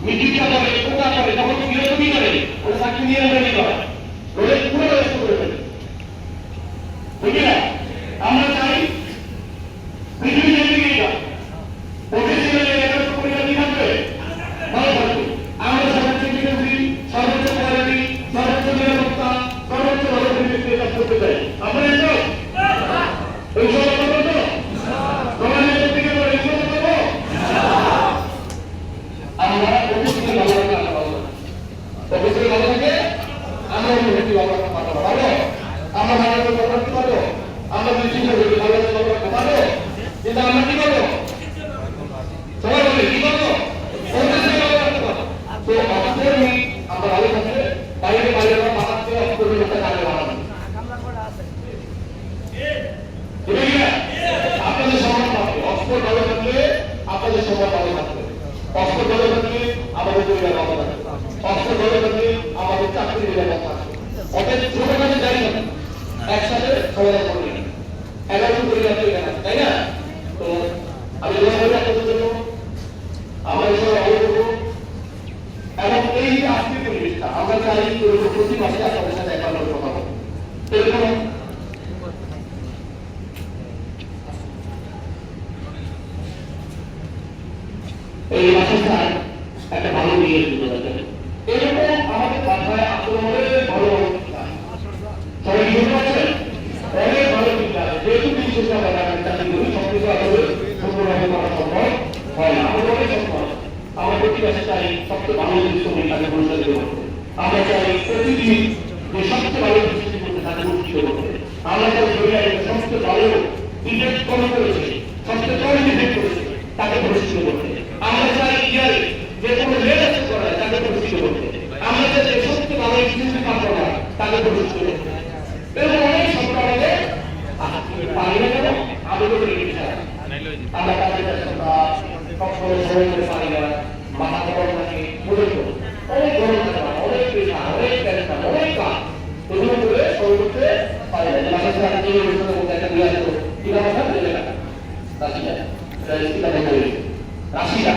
মিটিংটা করে কোটা করে তখন বিরোধী করে ওরা চাকরি নিয়ে রেডি করে ওরা পুরো ব্যস্ত করে ফেলে বুঝলি না আমরা চাই পৃথিবী যেদিকেই যাক ওকে ছেলে একটা পরিবার কি থাকবে ভালো থাকবে আমরা সর্বোচ্চ ডিগ্রি সর্বোচ্চ কোয়ালিটি সর্বোচ্চ নিরাপত্তা সর্বোচ্চ ভালো পরিবেশ কাজ করতে চাই আমরা এসো এই সব কথা তো তোমাদের দিকে বলে এই সব কথা আমরা অবশ্যই ভালো রাখা ভালো অবশ্যই ভালো থাকে আমরা অবশ্যই ভালো রাখা ভালো আমরা ভালো করে করতে পারবো আমরা যদি ভালো করে করতে পারবো কিন্তু আমরা কি করবো সবাই বলে কি করবো অবশ্যই ভালো রাখতে পারবো তো অবশ্যই আমরা ভালো থাকলে বাইরে বাইরে আমরা বানাতে অবশ্যই একটা কাজে বানাবো আপনাদের সমাজ থাকবে অবশ্যই ভালো থাকলে আপনাদের সমাজ ভালো থাকবে অস্ত্র ভালো থাকলে আমাদের পরিবার ভালো থাকবে অস্ত্র ভালো থাকলে আমাদের চাকরি নিরাপত্তা থাকবে অর্থাৎ ছোট কাজে যাই না একসাথে সমাধান করবে 11 পরিবার তৈরি আছে তাই না তো আমি দোয়া আপনাদের জন্য আমরা সবাই অবগত এবং এই যে আজকের পরিবেশটা আমরা চাই প্রতি মাসে আপনাদের সাথে একবার কথা বলবো এরকম এই মাসে একটা ভালো নিয়ে এরকম আমাদের বাসায় আক্রমণের ভালো সবাই বুঝতে পারছেন অনেক ভালো চিন্তা আছে যেহেতু বিশেষ চাকরিগুলি সবকিছু আসলে সুন্দরভাবে করা সম্ভব হয় না আমাদের অনেক সম্ভব আমার প্রতি মাসে চাই সবচেয়ে ভালো জিনিস তাকে পরিষ্কার করতে আমরা চাই প্রতিদিন যে সবচেয়ে ভালো সৃষ্টি করতে তাকে পুরস্কৃত করতে আমরা চাই সবচেয়ে ভালো ডিটেক্ট কমে করেছে সবচেয়ে কম ডিটেক্ট করেছে তাকে পুরস্কৃত করতে আমরা চাই ইয়ারে যে কোনো রেট আছে করা তাকে পুরস্কৃত করতে আমরা চাই যে সবচেয়ে ভালো ইনস্টিটিউশন কাজ করা তাকে পুরস্কৃত করতে এরকম অনেক সরকার আমাদের পারি না কেন আবেদন করে আমরা তাদের সবসময় সময় করে পারি না মাথা গরম থাকে মূলত অনেক গরম থাকে অনেক পেশা অনেক টেনশন অনেক কাজ এগুলো করে সই করতে পারি না মাসের সাথে যে একটা দিয়ে আসতো কি কথা দেবে টাকা রাশিদা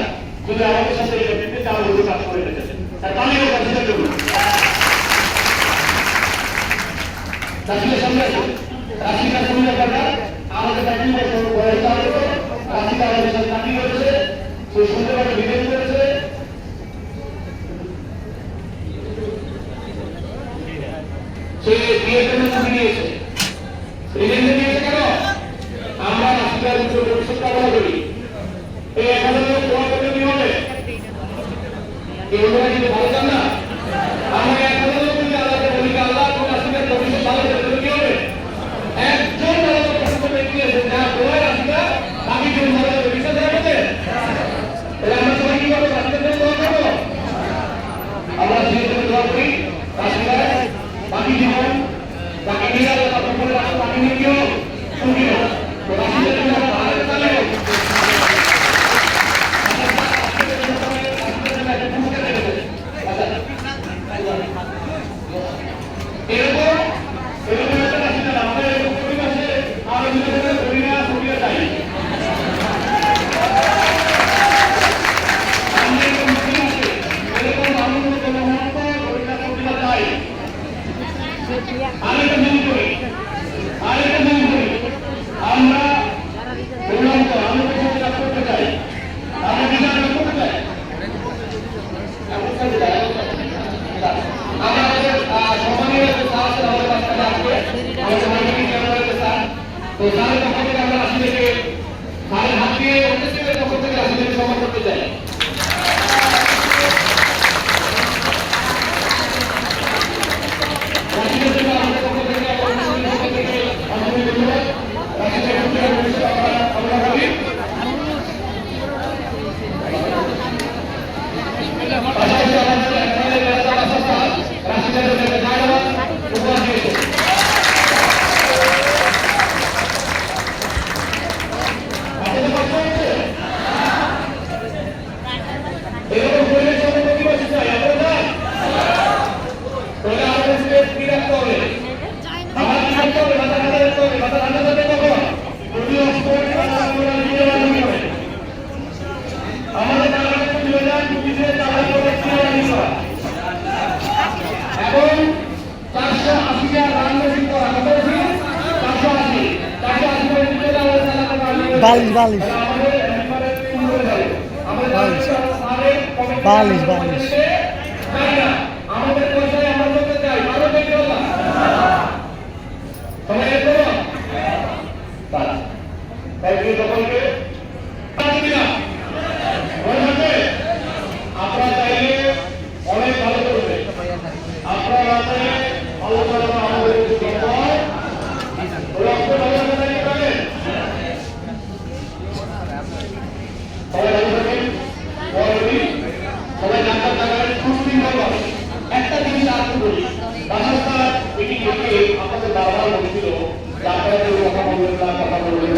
যদি আমাদের সাথে চার বছর কাজ করে রেখেছে তাহলে রাশিদার জন্য রাশিদার সামনে আছে রাশিদার সামনে টাকা আমাদের চাকরি বছর বয়স রাশিদা আমাদের সাথে চাকরি করেছে সে সুন্দরভাবে বিবেচনা করেছে সে বিয়ের জন্য ছুটি নিয়েছে রিজেন্টে নিয়েছে কেন আমরা রাশিদার ভবিষ্যৎ কামনা করি এই 1000 লোক দোয়া করলে কি হবে এই ওরা যদি ভালো চান না আমরা 1000 লোক যদি আল্লাহকে বলি আল্লাহ তোমার রাশিদার ভবিষ্যৎ ভালো করতে কি হবে একজন ভালো প্রশ্ন ব্যক্তি আছে না তোমার রাশিদা বাকি জন ভালো হবে বিশ্বাস রাখতে তাহলে আমরা সবাই কি করবো রাশিদার জন্য দোয়া করবো আমরা রাশিদার দোয়া করি রাশিদা বাকি জীবন বাকি নিরাপদ আপনার রাষ্ট্র বাকি নীতিও সুখী হোক তো রাশিদার জন্য ভালো তাহলে তো তাদের পক্ষ থেকে আমরা রাশিদাকে তাদের হাত দিয়ে অন্যের পক্ষ থেকে রাশিদাকে সম্মান করতে চাই রাশিদার জন্য আমাদের পক্ষ থেকে আমরা করি রাশিদার জন্য ধন্যবাদ উপহার দিয়েছে আমাদের বালিশ বালিশ বালিশ বালিশ আমাদের পয়সায় আমরা করতে চাই ভালো দেখতে হবে সবাই এরকম থ্যাংক ইউ সকলকে আপনারা চাইলে অনেক ভালো করবে আপনারা চাইলে আলোচনা আমাদের সবাই ভালো থাকেন সবাই জানতে থাকবেন সুশৃঙ্খল একটা জিনিস আরো বলি বাসার মিটিং করতে আপনাদের বারবার বলছিল যে আপনারা কথা বলবেন না কথা বলবেন